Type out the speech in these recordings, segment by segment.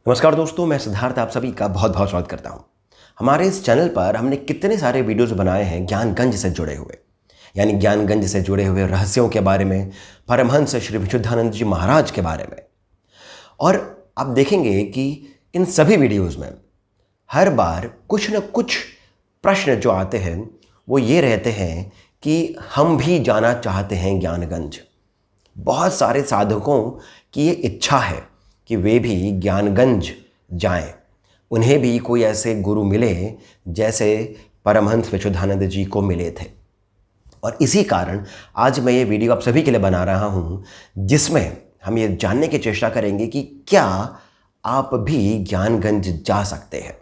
नमस्कार दोस्तों, मैं सिद्धार्थ आप सभी का बहुत बहुत स्वागत करता हूं। हमारे इस चैनल पर हमने कितने सारे वीडियोस बनाए हैं ज्ञानगंज से जुड़े हुए, यानी ज्ञानगंज से जुड़े हुए रहस्यों के बारे में, परमहंस श्री विशुद्धानंद जी महाराज के बारे में। और आप देखेंगे कि इन सभी वीडियोस में हर बार कुछ न कुछ प्रश्न जो आते हैं वो ये रहते हैं कि हम भी जाना चाहते हैं ज्ञानगंज। बहुत सारे साधकों की ये इच्छा है कि वे भी ज्ञानगंज जाएं, उन्हें भी कोई ऐसे गुरु मिले जैसे परमहंस विशुद्धानंद जी को मिले थे। और इसी कारण आज मैं ये वीडियो आप सभी के लिए बना रहा हूँ, जिसमें हम ये जानने की चेष्टा करेंगे कि क्या आप भी ज्ञानगंज जा सकते हैं।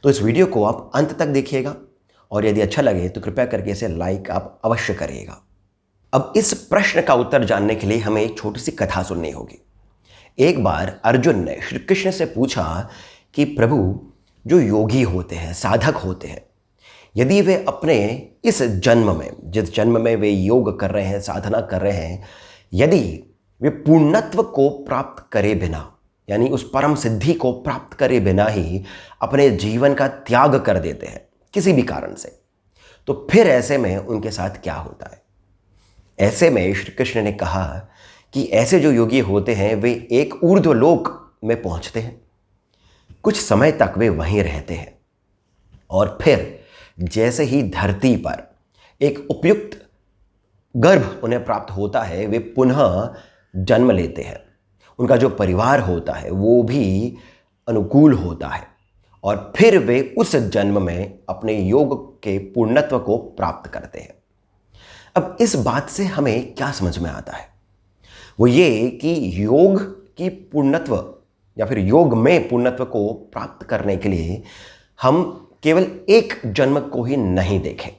तो इस वीडियो को आप अंत तक देखिएगा और यदि अच्छा लगे तो कृपया करके इसे लाइक आप अवश्य करिएगा। अब इस प्रश्न का उत्तर जानने के लिए हमें एक छोटी सी कथा सुननी होगी। एक बार अर्जुन ने श्री कृष्ण से पूछा कि प्रभु, जो योगी होते हैं, साधक होते हैं, यदि वे अपने इस जन्म में, जिस जन्म में वे योग कर रहे हैं, साधना कर रहे हैं, यदि वे पूर्णत्व को प्राप्त करे बिना, यानी उस परम सिद्धि को प्राप्त करे बिना ही अपने जीवन का त्याग कर देते हैं किसी भी कारण से, तो फिर ऐसे में उनके साथ क्या होता है। ऐसे में श्री कृष्ण ने कहा कि ऐसे जो योगी होते हैं वे एक ऊर्ध्वलोक में पहुंचते हैं, कुछ समय तक वे वहीं रहते हैं और फिर जैसे ही धरती पर एक उपयुक्त गर्भ उन्हें प्राप्त होता है, वे पुनः जन्म लेते हैं। उनका जो परिवार होता है वो भी अनुकूल होता है और फिर वे उस जन्म में अपने योग के पूर्णत्व को प्राप्त करते हैं। अब इस बात से हमें क्या समझ में आता है, वो ये कि योग की पूर्णत्व या फिर योग में पूर्णत्व को प्राप्त करने के लिए हम केवल एक जन्म को ही नहीं देखें।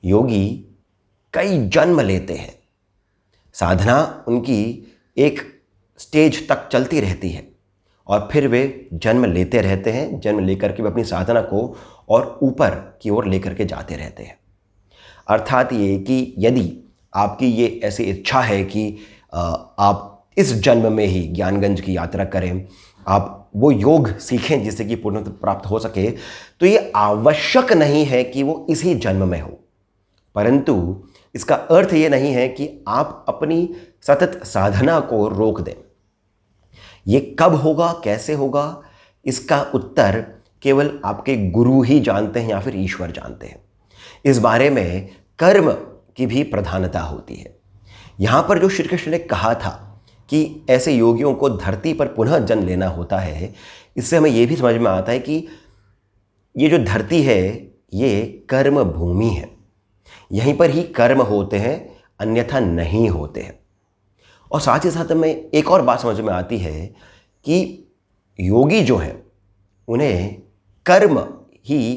योगी कई जन्म लेते हैं, साधना उनकी एक स्टेज तक चलती रहती है और फिर वे जन्म लेते रहते हैं। जन्म लेकर के वे अपनी साधना को और ऊपर की ओर लेकर के जाते रहते हैं। अर्थात ये कि यदि आपकी ये ऐसी इच्छा है कि आप इस जन्म में ही ज्ञानगंज की यात्रा करें, आप वो योग सीखें जिससे कि पूर्णत्व प्राप्त हो सके, तो ये आवश्यक नहीं है कि वो इसी जन्म में हो। परंतु इसका अर्थ ये नहीं है कि आप अपनी सतत साधना को रोक दें। ये कब होगा, कैसे होगा, इसका उत्तर केवल आपके गुरु ही जानते हैं या फिर ईश्वर जानते हैं। इस बारे में कर्म की भी प्रधानता होती है। यहाँ पर जो श्री कृष्ण ने कहा था कि ऐसे योगियों को धरती पर पुनः जन्म लेना होता है, इससे हमें यह भी समझ में आता है कि ये जो धरती है ये कर्म भूमि है। यहीं पर ही कर्म होते हैं, अन्यथा नहीं होते हैं। और साथ ही साथ हमें एक और बात समझ में आती है कि योगी जो हैं उन्हें कर्म ही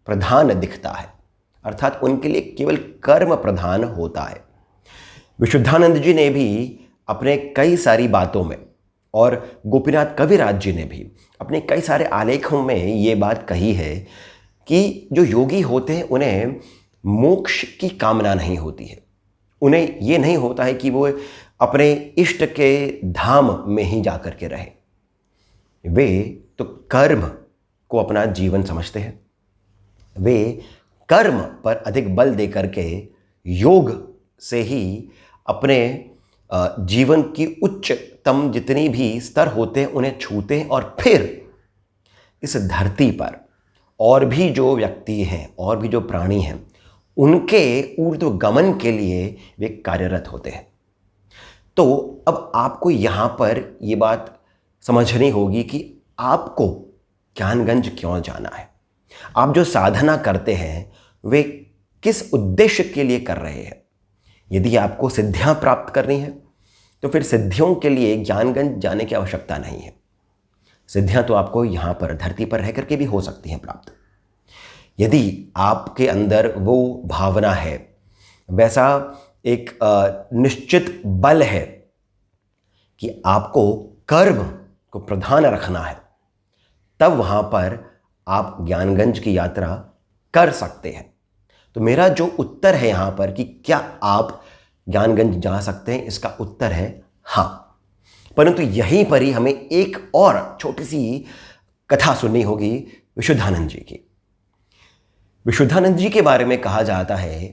प्रधान दिखता है, अर्थात उनके लिए केवल कर्म प्रधान होता है। विशुद्धानंद जी ने भी अपने कई सारी बातों में और गोपीनाथ कविराज जी ने भी अपने कई सारे आलेखों में ये बात कही है कि जो योगी होते हैं उन्हें मोक्ष की कामना नहीं होती है। उन्हें ये नहीं होता है कि वो अपने इष्ट के धाम में ही जाकर के रहे। वे तो कर्म को अपना जीवन समझते हैं। वे कर्म पर अधिक बल दे करके योग से ही अपने जीवन की उच्चतम जितनी भी स्तर होते हैं उन्हें छूते हैं और फिर इस धरती पर और भी जो व्यक्ति हैं और भी जो प्राणी हैं उनके ऊर्ध्वगमन के लिए वे कार्यरत होते हैं। तो अब आपको यहाँ पर ये बात समझनी होगी कि आपको ज्ञानगंज क्यों जाना है। आप जो साधना करते हैं वे किस उद्देश्य के लिए कर रहे हैं। यदि आपको सिद्धियां प्राप्त करनी है तो फिर सिद्धियों के लिए ज्ञानगंज जाने की आवश्यकता नहीं है। सिद्धियां तो आपको यहाँ पर धरती पर रह करके भी हो सकती हैं प्राप्त। यदि आपके अंदर वो भावना है, वैसा एक निश्चित बल है कि आपको कर्म को प्रधान रखना है, तब वहाँ पर आप ज्ञानगंज की यात्रा कर सकते हैं। तो मेरा जो उत्तर है यहाँ पर कि क्या आप ज्ञानगंज जा सकते हैं, इसका उत्तर है हाँ। परंतु यहीं पर ही हमें एक और छोटी सी कथा सुननी होगी विशुद्धानंद जी की। विशुद्धानंद जी के बारे में कहा जाता है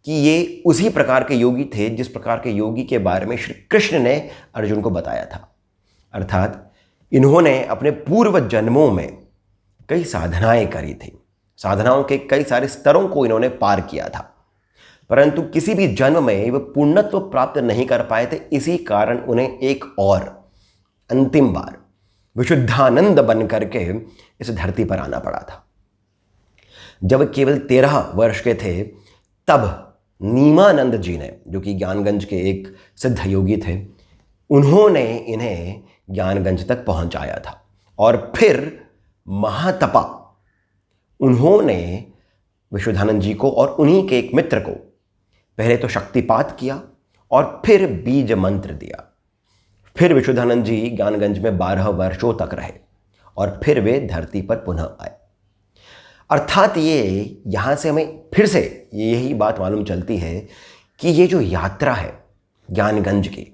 कि ये उसी प्रकार के योगी थे जिस प्रकार के योगी के बारे में श्री कृष्ण ने अर्जुन को बताया था। अर्थात इन्होंने अपने पूर्व जन्मों में कई साधनाएं करी थी, साधनाओं के कई सारे स्तरों को इन्होंने पार किया था, परंतु किसी भी जन्म में वे पूर्णत्व प्राप्त नहीं कर पाए थे। इसी कारण उन्हें एक और अंतिम बार विशुद्धानंद बन करके इस धरती पर आना पड़ा था। जब केवल 13 वर्ष के थे तब नीमानंद जी ने, जो कि ज्ञानगंज के एक सिद्ध योगी थे, उन्होंने इन्हें ज्ञानगंज तक पहुंचाया था। और फिर महातपा उन्होंने विशुद्धानंद जी को और उन्हीं के एक मित्र को पहले तो शक्तिपात किया और फिर बीज मंत्र दिया। फिर विशुद्धानंद जी ज्ञानगंज में 12 वर्षों तक रहे और फिर वे धरती पर पुनः आए। अर्थात ये यहाँ से हमें फिर से यही बात मालूम चलती है कि ये जो यात्रा है ज्ञानगंज की,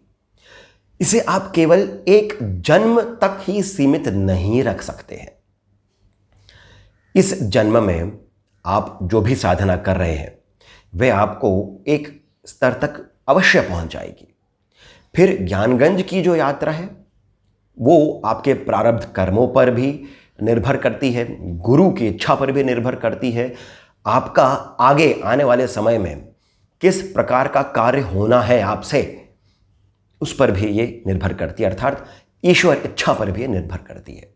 इसे आप केवल एक जन्म तक ही सीमित नहीं रख सकते हैं। इस जन्म में आप जो भी साधना कर रहे हैं वह आपको एक स्तर तक अवश्य पहुंच जाएगी। फिर ज्ञानगंज की जो यात्रा है वो आपके प्रारब्ध कर्मों पर भी निर्भर करती है, गुरु की इच्छा पर भी निर्भर करती है, आपका आगे आने वाले समय में किस प्रकार का कार्य होना है आपसे उस पर भी ये निर्भर करती है, अर्थात ईश्वर इच्छा पर भी निर्भर करती है।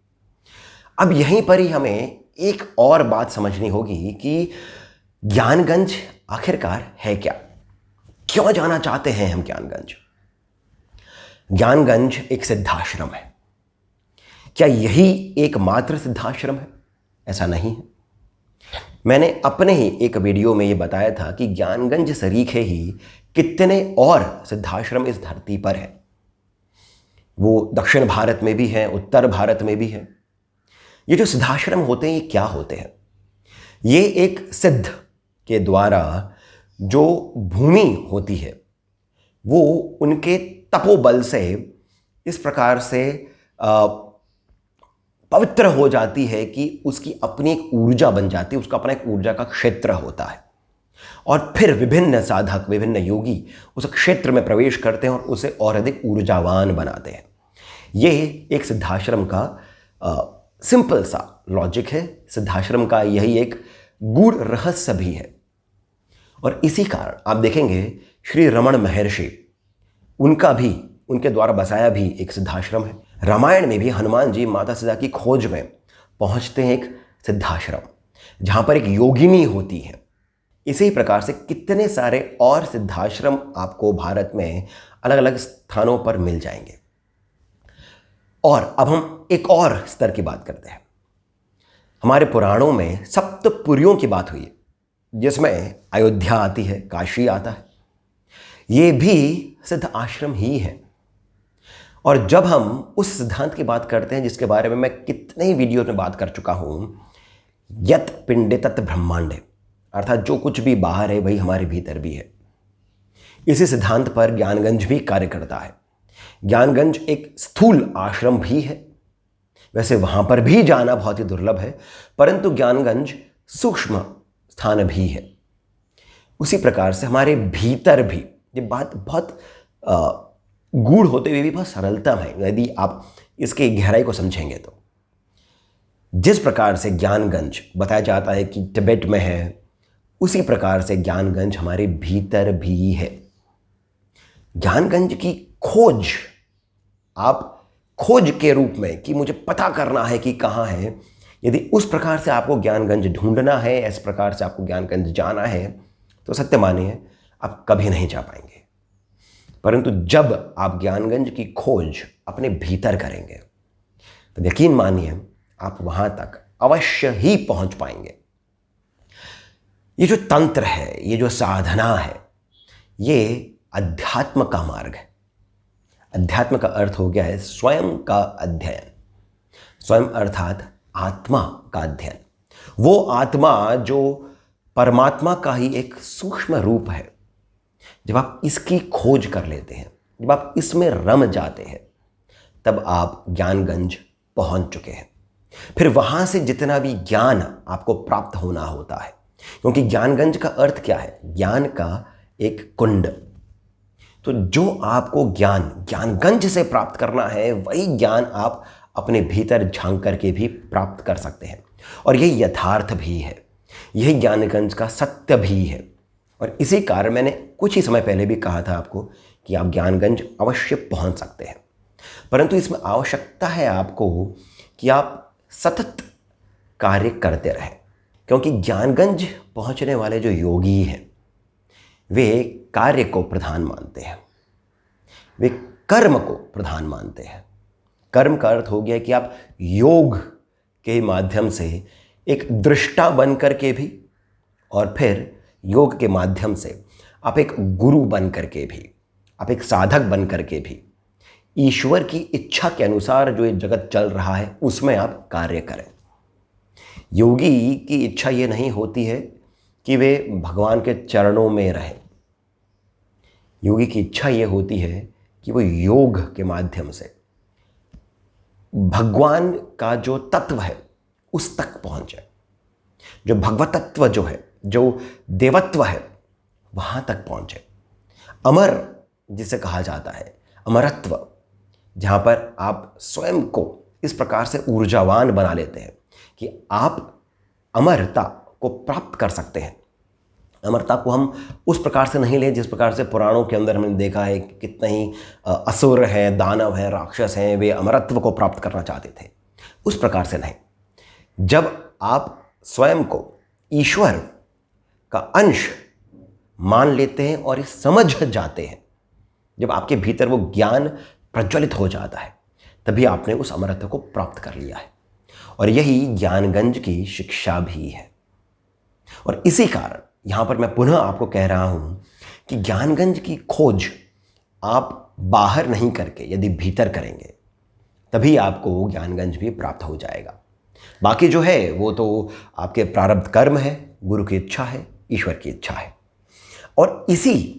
अब यहीं पर ही हमें एक और बात समझनी होगी कि ज्ञानगंज आखिरकार है क्या, क्यों जाना चाहते हैं हम ज्ञानगंज। ज्ञानगंज एक सिद्धाश्रम है। क्या यही एकमात्र सिद्धाश्रम है? ऐसा नहीं है। मैंने अपने ही एक वीडियो में ये बताया था कि ज्ञानगंज सरीखे ही कितने और सिद्धाश्रम इस धरती पर हैं। वो दक्षिण भारत में भी हैं, उत्तर भारत में भी हैं। ये जो सिद्धाश्रम होते हैं ये क्या होते हैं? ये एक सिद्ध के द्वारा जो भूमि होती है वो उनके तपोबल से इस प्रकार से पवित्र हो जाती है कि उसकी अपनी एक ऊर्जा बन जाती है, उसका अपना एक ऊर्जा का क्षेत्र होता है। और फिर विभिन्न साधक, विभिन्न योगी उस क्षेत्र में प्रवेश करते हैं और उसे और अधिक ऊर्जावान बनाते हैं। ये एक सिद्धाश्रम का सिंपल सा लॉजिक है। सिद्धाश्रम का यही एक गूढ़ रहस्य भी है। और इसी कारण आप देखेंगे श्री रमण महर्षि, उनका भी, उनके द्वारा बसाया भी एक सिद्धाश्रम है। रामायण में भी हनुमान जी माता सीता की खोज में पहुंचते हैं एक सिद्धाश्रम जहां पर एक योगिनी होती है। इसी प्रकार से कितने सारे और सिद्धाश्रम आपको भारत में अलग अलग स्थानों पर मिल जाएंगे। और अब हम एक और स्तर की बात करते हैं। हमारे पुराणों में सप्तपुरियों की बात हुई है, जिसमें अयोध्या आती है, काशी आता है। ये भी सिद्ध आश्रम ही है। और जब हम उस सिद्धांत की बात करते हैं जिसके बारे में मैं कितने ही वीडियो में बात कर चुका हूं, यत पिंडे तत् ब्रह्मांडे, अर्थात जो कुछ भी बाहर है वही हमारे भीतर भी है। इसी सिद्धांत पर ज्ञानगंज भी कार्य करता है। ज्ञानगंज एक स्थूल आश्रम भी है, वैसे वहां पर भी जाना बहुत ही दुर्लभ है, परंतु ज्ञानगंज सूक्ष्म स्थान भी है। उसी प्रकार से हमारे भीतर भी, ये बात बहुत गूढ़ होते हुए भी बहुत सरलता है यदि आप इसकी गहराई को समझेंगे तो। जिस प्रकार से ज्ञानगंज बताया जाता है कि तिब्बत में है, उसी प्रकार से ज्ञानगंज हमारे भीतर भी है। ज्ञानगंज की खोज, आप खोज के रूप में कि मुझे पता करना है कि कहाँ है, यदि उस प्रकार से आपको ज्ञानगंज ढूंढना है, इस प्रकार से आपको ज्ञानगंज जाना है, तो सत्य मानिए आप कभी नहीं जा पाएंगे। परंतु जब आप ज्ञानगंज की खोज अपने भीतर करेंगे तो यकीन मानिए आप वहां तक अवश्य ही पहुंच पाएंगे। ये जो तंत्र है, ये जो साधना है, ये अध्यात्म का मार्ग है। अध्यात्म का अर्थ हो गया है स्वयं का अध्ययन। स्वयं अर्थात आत्मा का अध्ययन। वो आत्मा जो परमात्मा का ही एक सूक्ष्म रूप है। जब आप इसकी खोज कर लेते हैं, जब आप इसमें रम जाते हैं, तब आप ज्ञानगंज पहुंच चुके हैं। फिर वहां से जितना भी ज्ञान आपको प्राप्त होना होता है, क्योंकि ज्ञानगंज का अर्थ क्या है? ज्ञान का एक कुंड। तो जो आपको ज्ञानगंज से प्राप्त करना है, वही ज्ञान आप अपने भीतर झांक करके भी प्राप्त कर सकते हैं। और यही यथार्थ भी है, यही ज्ञानगंज का सत्य भी है। और इसी कारण मैंने कुछ ही समय पहले भी कहा था आपको कि आप ज्ञानगंज अवश्य पहुंच सकते हैं, परंतु इसमें आवश्यकता है आपको कि आप सतत कार्य करते रहें। क्योंकि ज्ञानगंज पहुंचने वाले जो योगी हैं, वे कार्य को प्रधान मानते हैं, वे कर्म को प्रधान मानते हैं। कर्म का अर्थ हो गया कि आप योग के माध्यम से एक दृष्टा बन करके भी, और फिर योग के माध्यम से आप एक गुरु बन करके भी, आप एक साधक बन करके भी, ईश्वर की इच्छा के अनुसार जो ये जगत चल रहा है उसमें आप कार्य करें। योगी की इच्छा ये नहीं होती है कि वे भगवान के चरणों में रहें। योगी की इच्छा ये होती है कि वो योग के माध्यम से भगवान का जो तत्व है उस तक पहुंचे, जो भगवतत्व जो है, जो देवत्व है, वहां तक पहुंचे। अमर जिसे कहा जाता है, अमरत्व, जहां पर आप स्वयं को इस प्रकार से ऊर्जावान बना लेते हैं कि आप अमरता को प्राप्त कर सकते हैं। अमरता को हम उस प्रकार से नहीं लें जिस प्रकार से पुराणों के अंदर हमने देखा है कि कितने ही असुर हैं, दानव हैं, राक्षस हैं, वे अमरत्व को प्राप्त करना चाहते थे। उस प्रकार से नहीं। जब आप स्वयं को ईश्वर का अंश मान लेते हैं और समझ जाते हैं, जब आपके भीतर वो ज्ञान प्रज्वलित हो जाता है, तभी आपने उस अमरत्व को प्राप्त कर लिया है। और यही ज्ञानगंज की शिक्षा भी है। और इसी कारण यहां पर मैं पुनः आपको कह रहा हूं कि ज्ञानगंज की खोज आप बाहर नहीं करके यदि भीतर करेंगे, तभी आपको ज्ञानगंज भी प्राप्त हो जाएगा। बाकी जो है वो तो आपके प्रारब्ध कर्म है, गुरु की इच्छा है, ईश्वर की इच्छा है। और इसी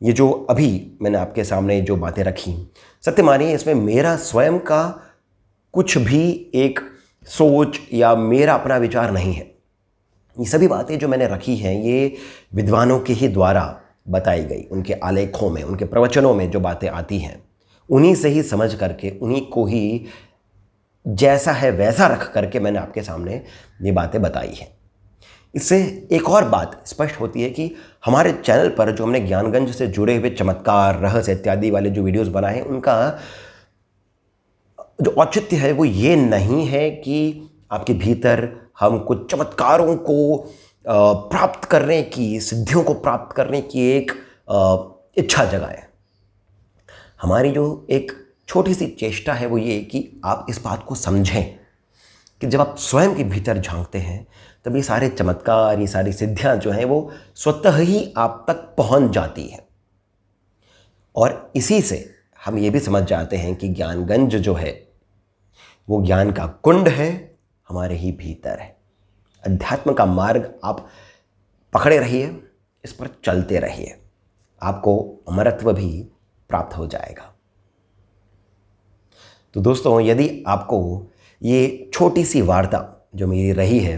ये जो अभी मैंने आपके सामने जो बातें रखी, सत्य मानिए इसमें मेरा स्वयं का कुछ भी एक सोच या मेरा अपना विचार नहीं है। ये सभी बातें जो मैंने रखी हैं, ये विद्वानों के ही द्वारा बताई गई, उनके आलेखों में, उनके प्रवचनों में जो बातें आती हैं, उन्हीं से ही समझ करके, उन्हीं को ही जैसा है वैसा रख करके मैंने आपके सामने ये बातें बताई हैं। इससे एक और बात स्पष्ट होती है कि हमारे चैनल पर जो हमने ज्ञानगंज से जुड़े हुए चमत्कार, रहस्य इत्यादि वाले जो वीडियोस बनाए हैं, उनका जो औचित्य है वो ये नहीं है कि आपके भीतर हम कुछ चमत्कारों को प्राप्त करने की, सिद्धियों को प्राप्त करने की एक इच्छा जगाए। हमारी जो एक छोटी सी चेष्टा है वो ये कि आप इस बात को समझें कि जब आप स्वयं के भीतर झांकते हैं, तब ये सारे चमत्कार, ये सारी सिद्धियां जो हैं वो स्वतः ही आप तक पहुंच जाती हैं। और इसी से हम ये भी समझ जाते हैं कि ज्ञानगंज जो है वो ज्ञान का कुंड है, हमारे ही भीतर है। अध्यात्म का मार्ग आप पकड़े रहिए, इस पर चलते रहिए, आपको अमरत्व भी प्राप्त हो जाएगा। तो दोस्तों, यदि आपको ये छोटी सी वार्ता जो मेरी रही है,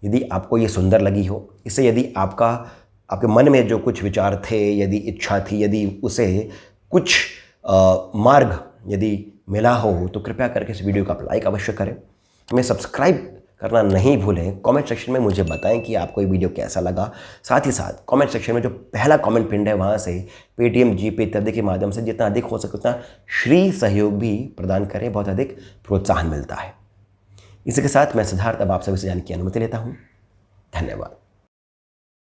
यदि आपको ये सुंदर लगी हो, इससे यदि आपके मन में जो कुछ विचार थे, यदि इच्छा थी, यदि उसे कुछ मार्ग यदि मिला हो, तो कृपया करके इस वीडियो का आप लाइक अवश्य करें। हमें सब्सक्राइब करना नहीं भूलें। कमेंट सेक्शन में मुझे बताएं कि आपको ये वीडियो कैसा लगा। साथ ही साथ कमेंट सेक्शन में जो पहला कमेंट पिंड है, वहाँ से पेटीएम, जीपे इत्यादि के माध्यम से जितना अधिक हो सके उतना श्री सहयोग भी प्रदान करें, बहुत अधिक प्रोत्साहन मिलता है। इसी के साथ मैं सिद्धार्थ अब आप सभी से जानने की अनुमति लेता हूँ। धन्यवाद।